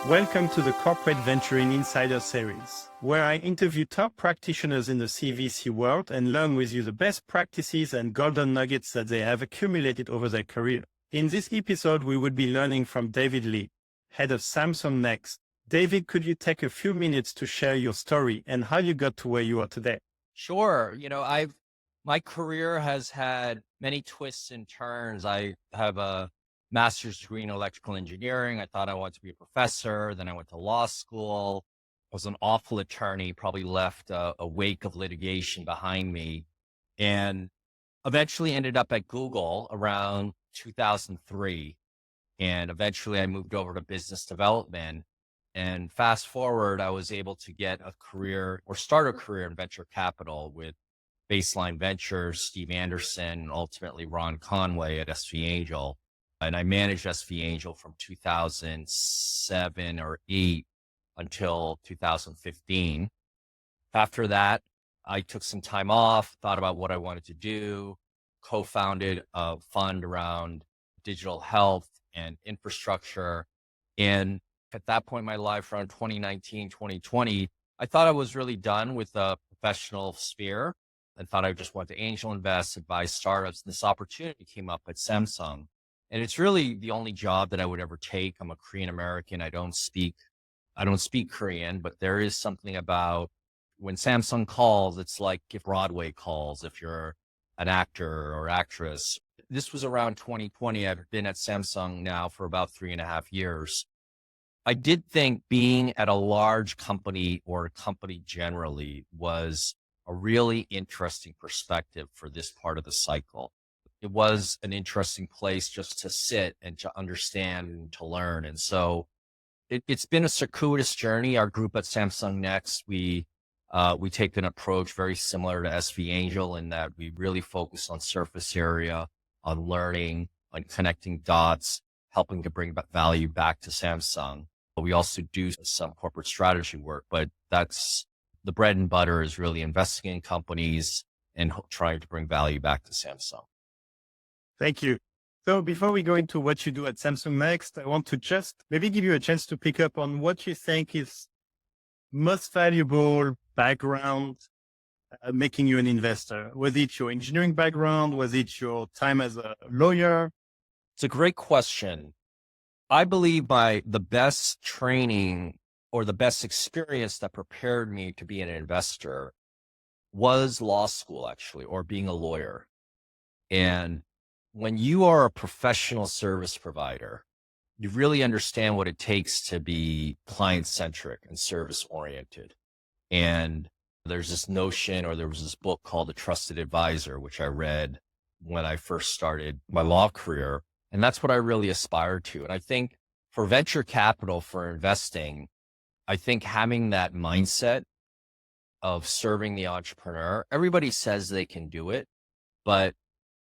Welcome to the Corporate Venturing Insider Series, where I interview top practitioners in the CVC world and learn with you the best practices and golden nuggets that they have accumulated over their career. In this episode, we will be learning from David Lee, head of Samsung Next. David, could you take a few minutes to share your story and how you got to where you are today? Sure. My career has had many twists and turns. I have a master's degree in electrical engineering. I thought I wanted to be a professor. Then I went to law school. I was an awful attorney, probably left a wake of litigation behind me, and eventually ended up at Google around 2003. And eventually I moved over to business development. And fast forward, I was able to get a career or start a career in venture capital with Baseline Ventures, Steve Anderson, and ultimately Ron Conway at SV Angel. And I managed SV Angel from 2007 or 8 until 2015. After that, I took some time off, thought about what I wanted to do, co-founded a fund around digital health and infrastructure. And at that point in my life, around 2019, 2020, I thought I was really done with the professional sphere and thought I just wanted to angel invest, advise startups. And this opportunity came up at Samsung. And it's really the only job that I would ever take. I'm a Korean American. I don't speak Korean, but there is something about when Samsung calls, it's like if Broadway calls, if you're an actor or actress. This was around 2020. I've been at Samsung now for about 3.5 years. I did think being at a large company or a company generally was a really interesting perspective for this part of the cycle. It was an interesting place just to sit and to understand and to learn. And so it's been a circuitous journey. Our group at Samsung Next, we take an approach very similar to SV Angel in that we really focus on surface area, on learning, on connecting dots, helping to bring value back to Samsung. But we also do some corporate strategy work, but that's the bread and butter is really investing in companies and trying to bring value back to Samsung. Thank you. So before we go into what you do at Samsung Next, I want to just maybe give you a chance to pick up on what you think is most valuable background making you an investor. Was it your engineering background? Was it your time as a lawyer? It's a great question. I believe the best training or the best experience that prepared me to be an investor was law school, actually, or being a lawyer. And when you are a professional service provider, you really understand what it takes to be client-centric and service-oriented. And there's this notion, or there was this book called The Trusted Advisor, which I read when I first started my law career. And that's what I really aspire to. And I think for venture capital, for investing, I think having that mindset of serving the entrepreneur, everybody says they can do it, but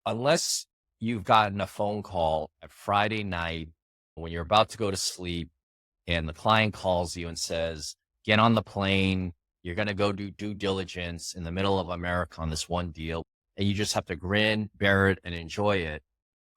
unless you've gotten a phone call at Friday night when you're about to go to sleep and the client calls you and says, get on the plane, you're going to go do due diligence in the middle of America on this one deal, and you just have to grin, bear it, and enjoy it.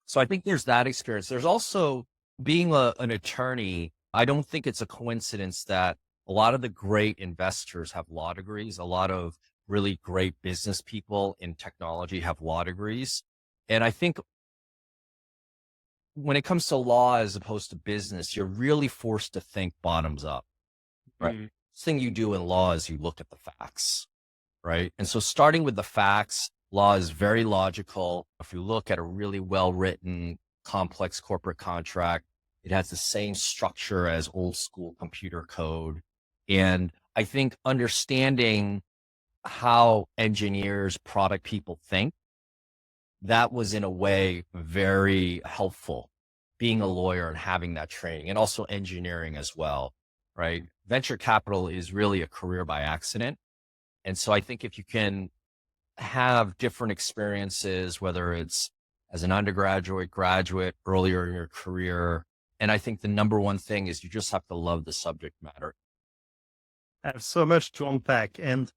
So I think there's that experience. There's also being an attorney. I don't think it's a coincidence that a lot of the great investors have law degrees. A lot of really great business people in technology have law degrees. And I think when it comes to law as opposed to business, you're really forced to think bottoms up, right? Mm-hmm. The thing you do in law is you look at the facts, right? And so starting with the facts, law is very logical. If you look at a really well-written, complex corporate contract, it has the same structure as old school computer code. And I think understanding how engineers, product people think, that was in a way very helpful, being a lawyer and having that training, and also engineering as well, right? Venture capital is really a career by accident. And so I think if you can have different experiences, whether it's as an undergraduate, graduate, earlier in your career. And I think the number one thing is you just have to love the subject matter. I have so much to unpack. And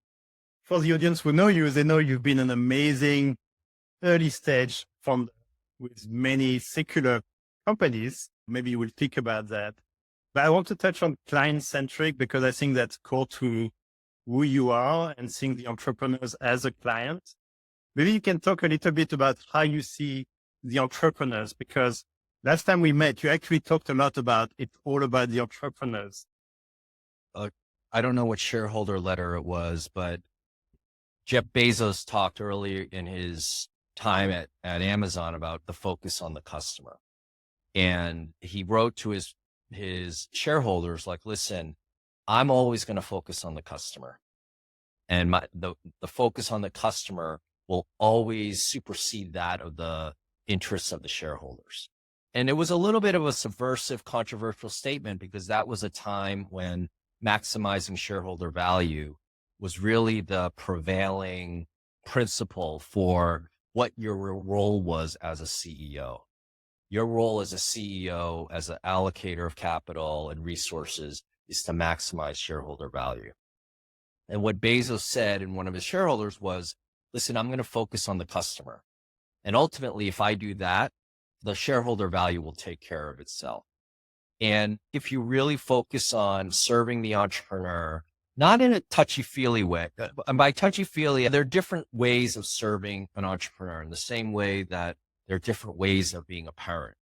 for the audience who know you, they know you've been an amazing early stage founder with many secular companies. Maybe we'll think about that. But I want to touch on client centric because I think that's core to who you are and seeing the entrepreneurs as a client. Maybe you can talk a little bit about how you see the entrepreneurs, because last time we met, you actually talked a lot about it's all about the entrepreneurs. I don't know what shareholder letter it was, but Jeff Bezos talked earlier in his time at Amazon about the focus on the customer. And he wrote to his shareholders, like, listen, I'm always going to focus on the customer, and the focus on the customer will always supersede that of the interests of the shareholders. And it was a little bit of a subversive, controversial statement because that was a time when maximizing shareholder value was really the prevailing principle for what your role was as a CEO. Your role as a CEO, as an allocator of capital and resources, is to maximize shareholder value. And what Bezos said in one of his shareholders was, listen, I'm going to focus on the customer. And ultimately, if I do that, the shareholder value will take care of itself. And if you really focus on serving the entrepreneur, not in a touchy-feely way, and by touchy-feely, there are different ways of serving an entrepreneur in the same way that there are different ways of being a parent,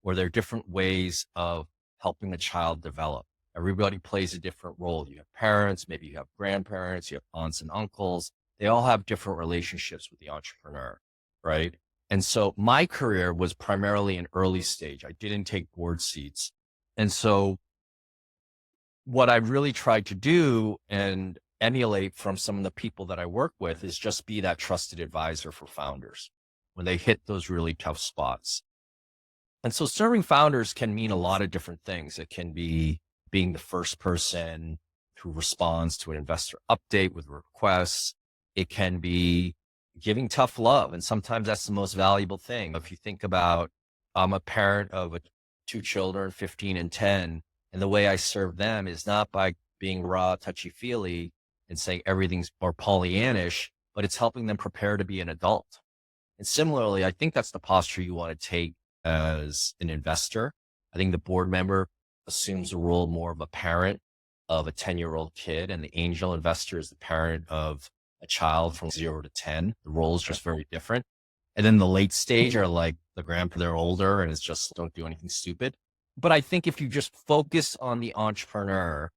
or there are different ways of helping a child develop. Everybody plays a different role. You have parents, maybe you have grandparents, you have aunts and uncles. They all have different relationships with the entrepreneur, right? And so my career was primarily an early stage. I didn't take board seats. And so what I really tried to do and emulate from some of the people that I work with is just be that trusted advisor for founders when they hit those really tough spots. And so serving founders can mean a lot of different things. It can be being the first person who responds to an investor update with requests. It can be giving tough love. And sometimes that's the most valuable thing. If you think about, I'm a parent of two children, 15 and 10. And the way I serve them is not by being raw, touchy-feely and saying everything's more Pollyannish, but it's helping them prepare to be an adult. And similarly, I think that's the posture you want to take as an investor. I think the board member assumes the role more of a parent of a 10-year-old kid, and the angel investor is the parent of a child from 0 to 10. The role is just very different. And then the late stage are like the grandpa, they're older and it's just don't do anything stupid. But I think if you just focus on the entrepreneur,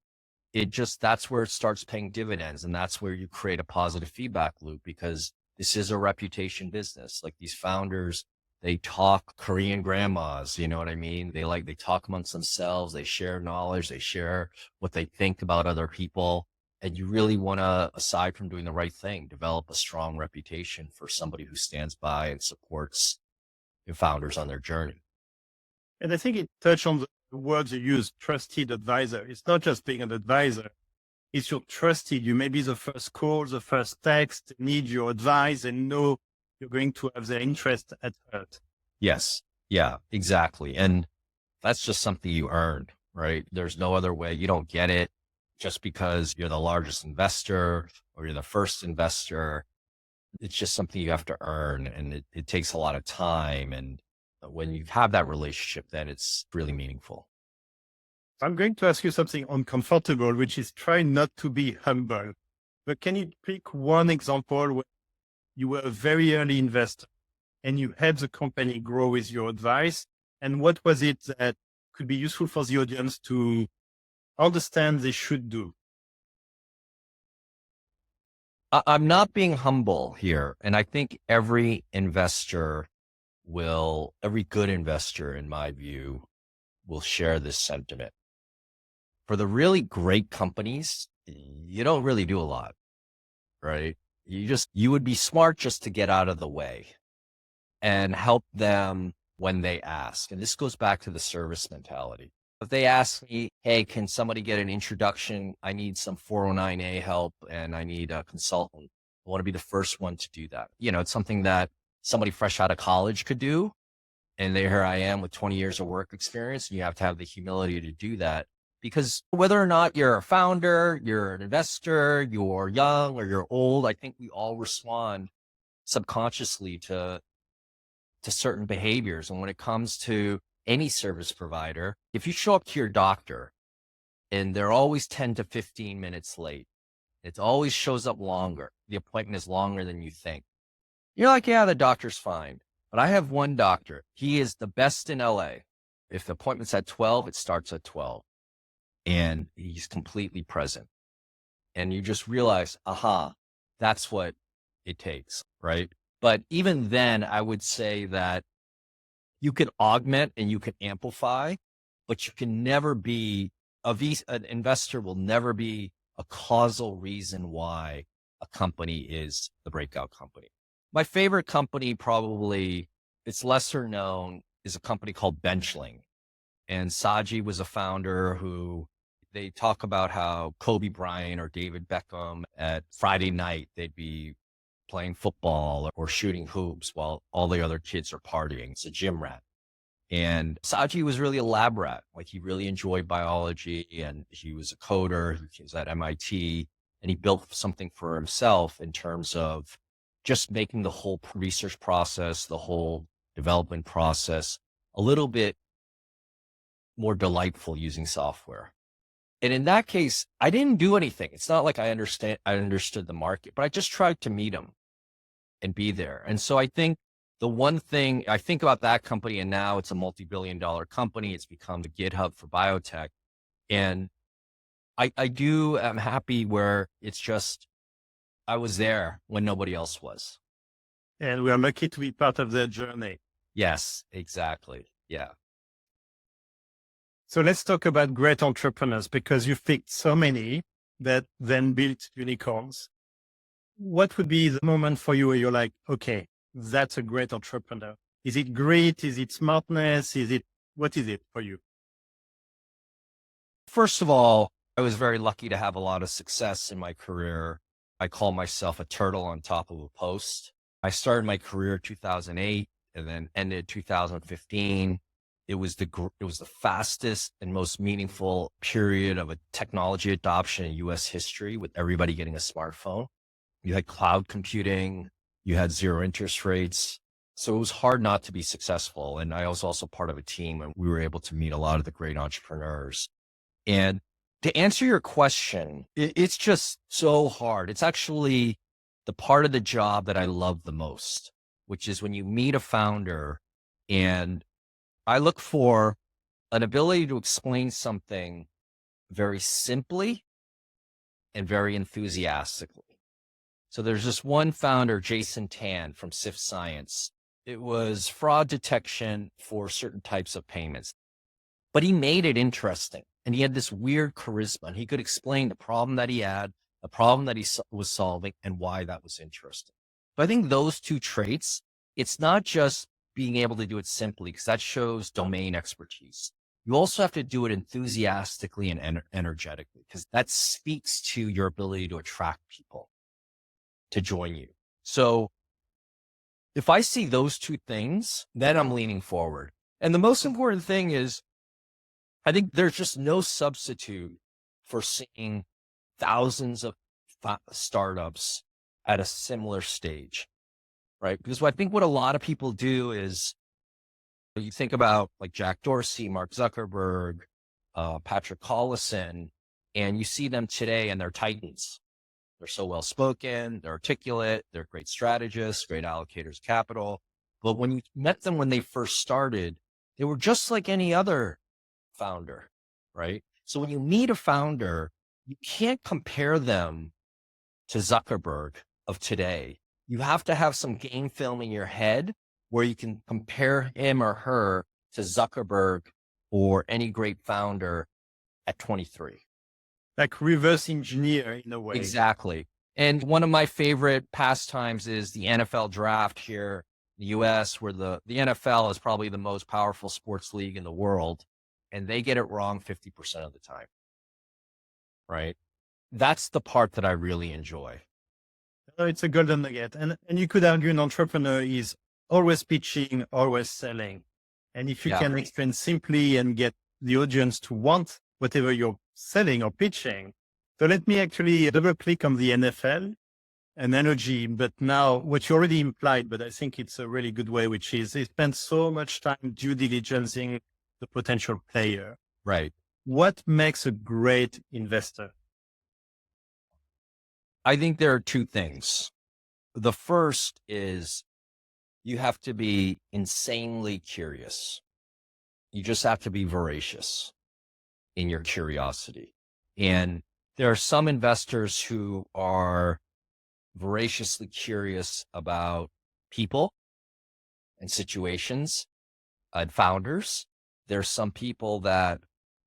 that's where it starts paying dividends. And that's where you create a positive feedback loop, because this is a reputation business. Like these founders, they talk Korean grandmas, you know what I mean? They talk amongst themselves, they share knowledge, they share what they think about other people. And you really want to, aside from doing the right thing, develop a strong reputation for somebody who stands by and supports your founders on their journey. And I think it touched on the words you use, trusted advisor. It's not just being an advisor. It's your trusted. You may be the first call, the first text, need your advice and know you're going to have their interest at heart. Yes. Yeah, exactly. And that's just something you earned, right? There's no other way. You don't get it just because you're the largest investor or you're the first investor. It's just something you have to earn, and it takes a lot of time. And when you have that relationship, then it's really meaningful. I'm going to ask you something uncomfortable, which is try not to be humble. But can you pick one example where you were a very early investor and you helped the company grow with your advice? And what was it that could be useful for the audience to understand they should do? I'm not being humble here. And I think every good investor, in my view, will share this sentiment. For the really great companies, you don't really do a lot, right? You would be smart just to get out of the way and help them when they ask. And this goes back to the service mentality. If they ask me, hey, can somebody get an introduction? I need some 409A help and I need a consultant. I want to be the first one to do that. You know, it's something that somebody fresh out of college could do. And here I am with 20 years of work experience. And you have to have the humility to do that, because whether or not you're a founder, you're an investor, you're young or you're old, I think we all respond subconsciously to certain behaviors. And when it comes to any service provider, if you show up to your doctor and they're always 10 to 15 minutes late. It always shows up longer. The appointment is longer than you think. You're like, yeah, the doctor's fine. But I have one doctor. He is the best in LA. If the appointment's at 12, it starts at 12. And he's completely present. And you just realize, aha, that's what it takes, right? But even then, I would say that you can augment and you can amplify, but you can never be an investor will never be a causal reason why a company is the breakout company. My favorite company, probably it's lesser known, is a company called Benchling. And Saji was a founder who they talk about how Kobe Bryant or David Beckham at Friday night, they'd be playing football or shooting hoops while all the other kids are partying. It's a gym rat. And Saji was really a lab rat. Like, he really enjoyed biology, and he was a coder. He was at MIT, and he built something for himself in terms of just making the whole research process, the whole development process a little bit more delightful using software. And in that case, I didn't do anything. It's not like I understood the market, but I just tried to meet him and be there. And so I think the one thing I think about that company, and now it's a multi-billion-dollar company, it's become the GitHub for biotech. And I'm happy where it's just, I was there when nobody else was. And we are lucky to be part of their journey. Yes, exactly. Yeah. So let's talk about great entrepreneurs, because you've picked so many that then built unicorns. What would be the moment for you where you're like, okay, that's a great entrepreneur? Is it grit? Is it smartness? What is it for you? First of all, I was very lucky to have a lot of success in my career. I call myself a turtle on top of a post. I started my career 2008 and then ended 2015. It was the fastest and most meaningful period of a technology adoption in US history, with everybody getting a smartphone. You had cloud computing, you had zero interest rates. So it was hard not to be successful. And I was also part of a team, and we were able to meet a lot of the great entrepreneurs. And to answer your question, it's just so hard. It's actually the part of the job that I love the most, which is when you meet a founder, and I look for an ability to explain something very simply and very enthusiastically. So there's this one founder, Jason Tan from SIF Science. It was fraud detection for certain types of payments, but he made it interesting. And he had this weird charisma, and he could explain the problem that he had, the problem that he was solving, and why that was interesting. So I think those two traits, it's not just being able to do it simply, because that shows domain expertise. You also have to do it enthusiastically and energetically, because that speaks to your ability to attract people to join you. So if I see those two things, then I'm leaning forward. And the most important thing is, I think there's just no substitute for seeing thousands of startups at a similar stage, right? Because I think what a lot of people do is, you think about like Jack Dorsey, Mark Zuckerberg, Patrick Collison, and you see them today and they're titans. They're so well-spoken, they're articulate, they're great strategists, great allocators of capital. But when you met them when they first started, they were just like any other founder, right? So when you meet a founder, you can't compare them to Zuckerberg of today. You have to have some game film in your head where you can compare him or her to Zuckerberg or any great founder at 23. Like reverse engineer in a way. Exactly. And one of my favorite pastimes is the NFL draft here in the US, where the NFL is probably the most powerful sports league in the world, and they get it wrong 50% of the time, right? That's the part that I really enjoy. It's a golden nugget. And you could argue an entrepreneur is always pitching, always selling. And if you can explain simply and get the audience to want whatever you're selling or pitching. So let me actually double click on the NFL analogy, but now what you already implied, but I think it's a really good way, which is they spend so much time due diligencing the potential player. Right. What makes a great investor? I think there are two things. The first is you have to be insanely curious. You just have to be voracious in your curiosity. And there are some investors who are voraciously curious about people and situations and founders. There's some people that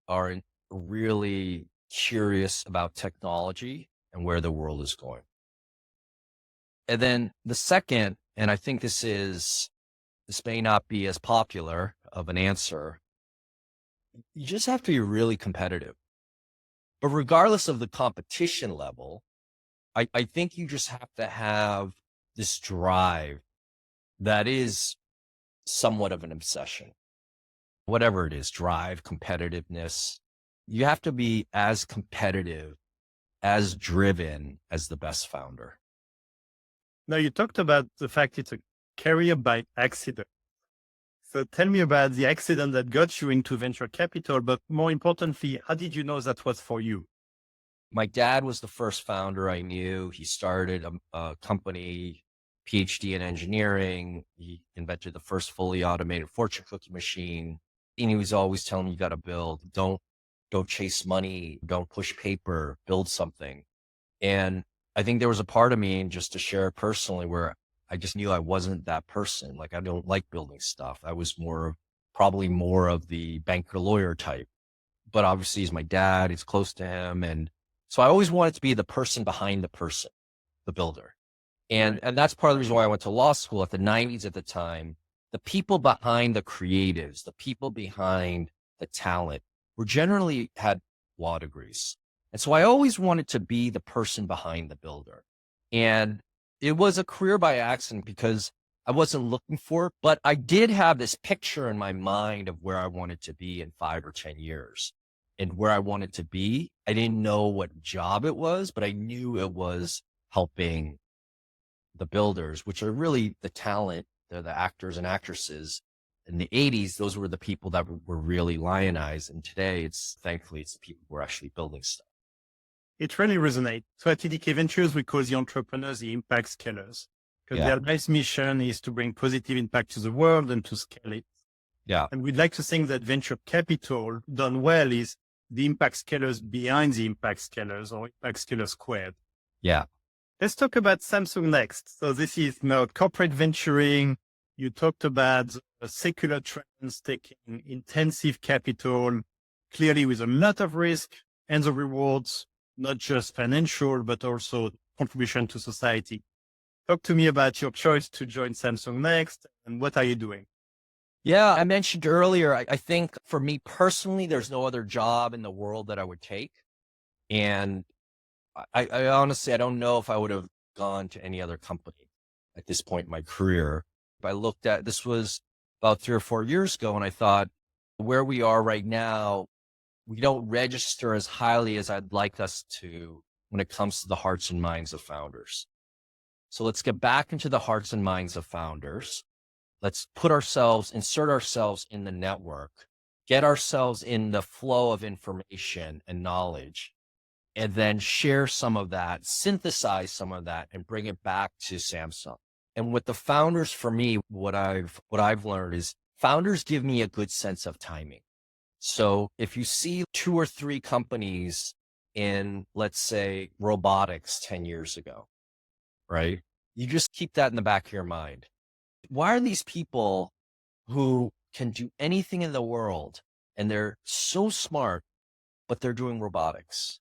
are really curious about technology and where the world is going. And then the second, and I think this may not be as popular of an answer, you just have to be really competitive. But regardless of the competition level, I think you just have to have this drive that is somewhat of an obsession. Whatever it is, drive, competitiveness, you have to be as competitive, as driven as the best founder. Now, you talked about the fact it's a career by accident. So tell me about the accident that got you into venture capital, but more importantly, how did you know that was for you? My dad was the first founder I knew. He started a company, PhD in engineering. He invented the first fully automated fortune cookie machine. And he was always telling me, you got to build, don't chase money, don't push paper, build something. And I think there was a part of me, and just to share it personally, where I just knew I wasn't that person. Like, I don't like building stuff. I was probably more of the banker lawyer type, but obviously he's my dad, he's close to him. And so I always wanted to be the person behind the person, the builder. And that's part of the reason why I went to law school at the 90s at the time. The people behind the creatives, the people behind the talent were generally had law degrees. And so I always wanted to be the person behind the builder. And it was a career by accident because I wasn't looking for it, but I did have this picture in my mind of where I wanted to be in 5 or 10 years. And where I wanted to be, I didn't know what job it was, but I knew it was helping the builders, which are really the talent. They're the actors and actresses. In the 80s, those were the people that were really lionized. And today, thankfully, it's the people who are actually building stuff. It really resonates. So at TDK Ventures, we call the entrepreneurs the impact scalers, because their life's mission is to bring positive impact to the world and to scale it. Yeah. And we'd like to think that venture capital done well is the impact scalers behind the impact scalers, or impact scalers squared. Yeah. Let's talk about Samsung next. So this is corporate venturing. You talked about secular trends taking intensive capital, clearly with a lot of risk and the rewards, not just financial, but also contribution to society. Talk to me about your choice to join Samsung next, and what are you doing? Yeah, I mentioned earlier, I think for me personally, there's no other job in the world that I would take. And I honestly, I don't know if I would have gone to any other company at this point in my career. I looked at, this was about 3 or 4 years ago, and I thought, where we are right now, we don't register as highly as I'd like us to when it comes to the hearts and minds of founders. So let's get back into the hearts and minds of founders. Let's insert ourselves in the network, get ourselves in the flow of information and knowledge, and then share some of that, synthesize some of that, and bring it back to Samsung. And with the founders, for me, what I've learned is founders give me a good sense of timing. So if you see 2 or 3 companies in, let's say, robotics 10 years ago, right? You just keep that in the back of your mind. Why are these people who can do anything in the world and they're so smart, but they're doing robotics?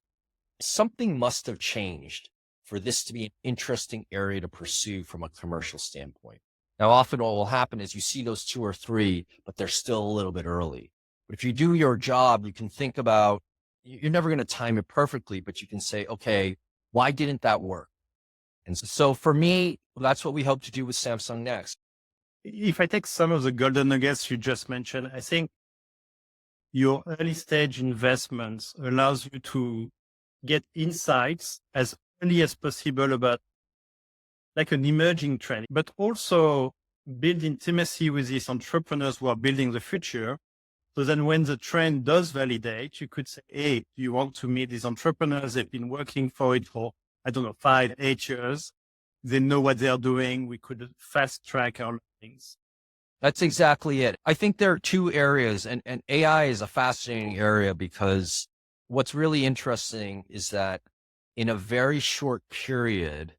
Something must have changed for this to be an interesting area to pursue from a commercial standpoint. Now, often what will happen is you see those 2 or 3, but they're still a little bit early. But if you do your job, you can think about, you're never going to time it perfectly, but you can say, okay, why didn't that work? And so for me, that's what we hope to do with Samsung next. If I take some of the golden nuggets you just mentioned, I think your early stage investments allows you to get insights as early as possible about like an emerging trend, but also build intimacy with these entrepreneurs who are building the future So then when the trend does validate, you could say, hey, do you want to meet these entrepreneurs? They've been working for it for, I don't know, 5, 8 years. They know what they're doing. We could fast track our learnings. That's exactly it. I think there are two areas, and AI is a fascinating area because what's really interesting is that in a very short period,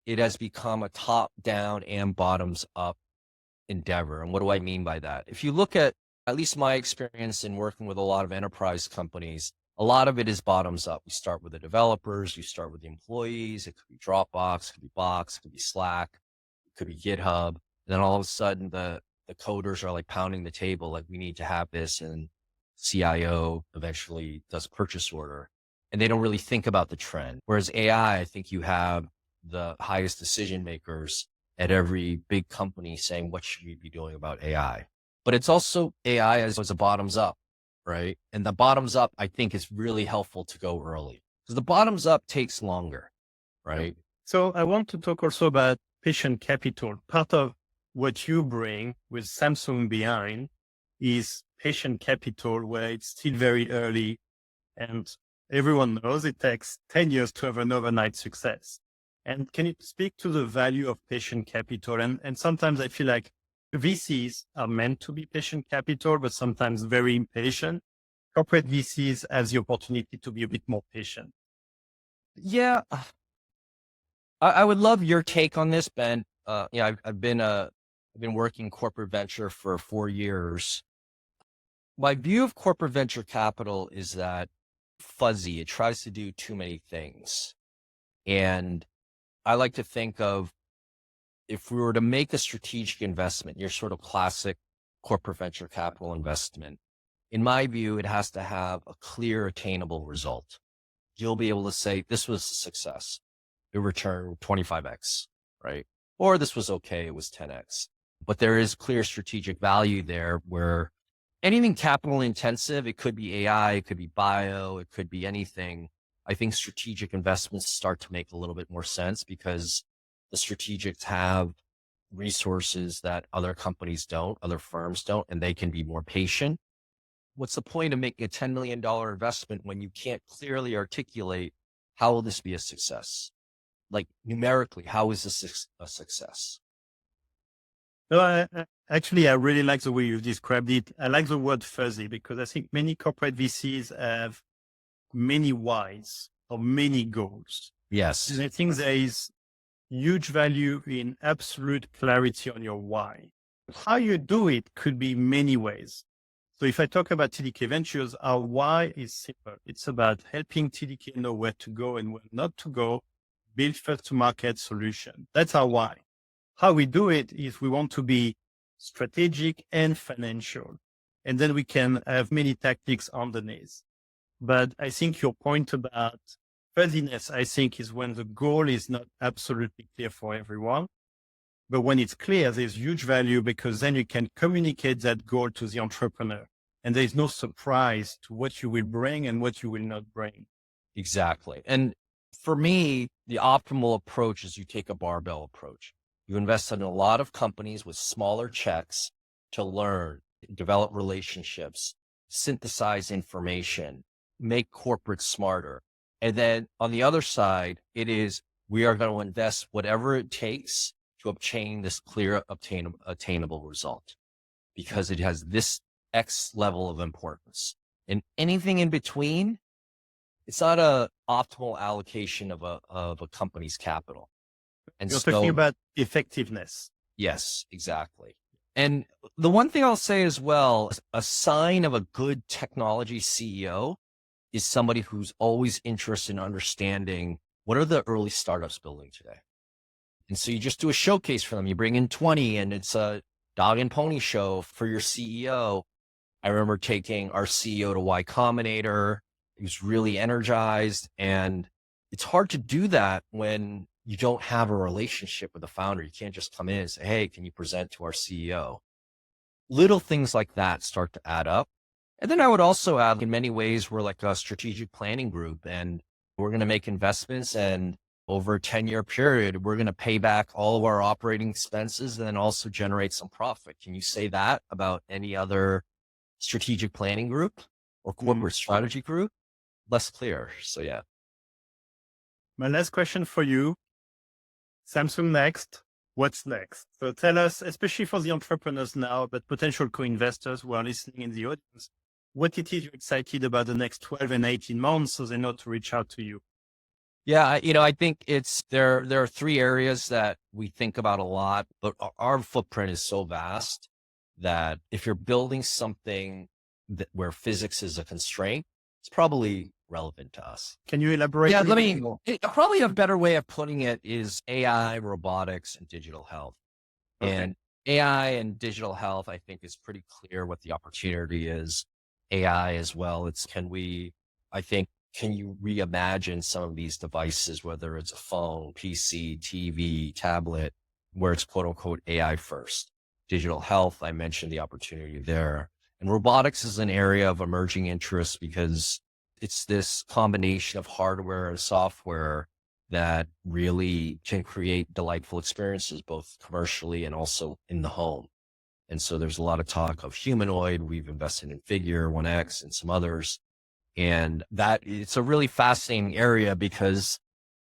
it has become a top down and bottoms up endeavor. And what do I mean by that? If you look at least my experience in working with a lot of enterprise companies, a lot of it is bottoms up. You start with the developers, you start with the employees. It could be Dropbox, it could be Box, it could be Slack, it could be GitHub. And then all of a sudden the coders are like pounding the table, like we need to have this, and CIO eventually does a purchase order, and they don't really think about the trend. Whereas AI, I think you have the highest decision makers at every big company saying, what should we be doing about AI? But it's also AI as a bottoms up, right? And the bottoms up, I think, is really helpful to go early because the bottoms up takes longer, right? So I want to talk also about patient capital. Part of what you bring with Samsung behind is patient capital, where it's still very early and everyone knows it takes 10 years to have an overnight success. And can you speak to the value of patient capital? And sometimes I feel like VCs are meant to be patient capital, but sometimes very impatient. Corporate VCs has the opportunity to be a bit more patient. Yeah. I would love your take on this, Ben. I've been working corporate venture for 4 years. My view of corporate venture capital is that fuzzy. It tries to do too many things. And I like to think of, if we were to make a strategic investment, your sort of classic corporate venture capital investment, in my view, it has to have a clear, attainable result. You'll be able to say, this was a success. It returned 25x, right? Or this was okay, it was 10x. But there is clear strategic value there, where anything capital intensive, it could be AI, it could be bio, it could be anything. I think strategic investments start to make a little bit more sense because the strategics have resources that other companies don't, other firms don't, and they can be more patient. What's the point of making a $10 million investment when you can't clearly articulate, how will this be a success? Like numerically, how is this a success? No, actually, I really like the way you described it. I like the word fuzzy because I think many corporate VCs have many whys or many goals. Yes. And I think there is huge value in absolute clarity on your why. How you do it could be many ways. So if I talk about TDK Ventures, our why is simple. It's about helping TDK know where to go and where not to go, build first to market solution. That's our why. How we do it is we want to be strategic and financial. And then we can have many tactics underneath. But I think your point about fuzziness, I think, is when the goal is not absolutely clear for everyone. But when it's clear, there's huge value because then you can communicate that goal to the entrepreneur. And there's no surprise to what you will bring and what you will not bring. Exactly. And for me, the optimal approach is you take a barbell approach. You invest in a lot of companies with smaller checks to learn, develop relationships, synthesize information, make corporate smarter. And then on the other side, it is, we are going to invest whatever it takes to obtain this clear, attainable result, because it has this X level of importance. And anything in between, it's not a optimal allocation of a company's capital. And You're talking about effectiveness. Yes, exactly. And the one thing I'll say as well, a sign of a good technology CEO is somebody who's always interested in understanding, what are the early startups building today? And so you just do a showcase for them. You bring in 20 and it's a dog and pony show for your CEO. I remember taking our CEO to Y Combinator. He was really energized, and it's hard to do that when you don't have a relationship with the founder. You can't just come in and say, hey, can you present to our CEO? Little things like that start to add up. And then I would also add, in many ways, we're like a strategic planning group, and we're going to make investments, and over a 10-year period, we're going to pay back all of our operating expenses and then also generate some profit. Can you say that about any other strategic planning group or corporate strategy group, less clear. So yeah. My last question for you, Samsung next. What's next? So tell us, especially for the entrepreneurs now, but potential co-investors who are listening in the audience, what it is you're excited about the next 12 and 18 months so they know to reach out to you. Yeah, I think there are three areas that we think about a lot, but our footprint is so vast that if you're building something where physics is a constraint, it's probably relevant to us. Can you elaborate? Yeah, probably a better way of putting it is AI, robotics, and digital health. Okay. And AI and digital health, I think, is pretty clear what the opportunity is. AI as well. Can you reimagine some of these devices, whether it's a phone, PC, TV, tablet, where it's quote unquote AI first? Digital health, I mentioned the opportunity there. And robotics is an area of emerging interest because it's this combination of hardware and software that really can create delightful experiences, both commercially and also in the home. And so there's a lot of talk of humanoid. We've invested in Figure, 1X, and some others. And that it's a really fascinating area because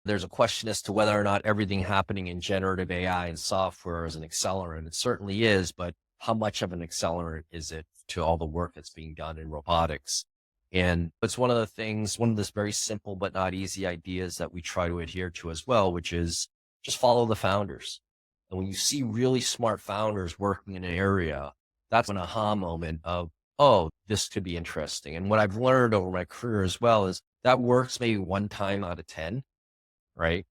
there's a question as to whether or not everything happening in generative AI and software is an accelerant. It certainly is, but how much of an accelerant is it to all the work that's being done in robotics? And it's one of the very simple but not easy ideas that we try to adhere to as well, which is just follow the founders. And when you see really smart founders working in an area, that's an aha moment of, oh, this could be interesting. And what I've learned over my career as well is that works maybe one time out of 10, right?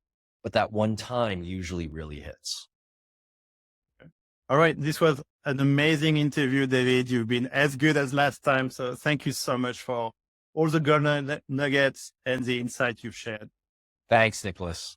But that one time usually really hits. All right. This was an amazing interview, David. You've been as good as last time. So thank you so much for all the golden nuggets and the insight you've shared. Thanks, Nicholas.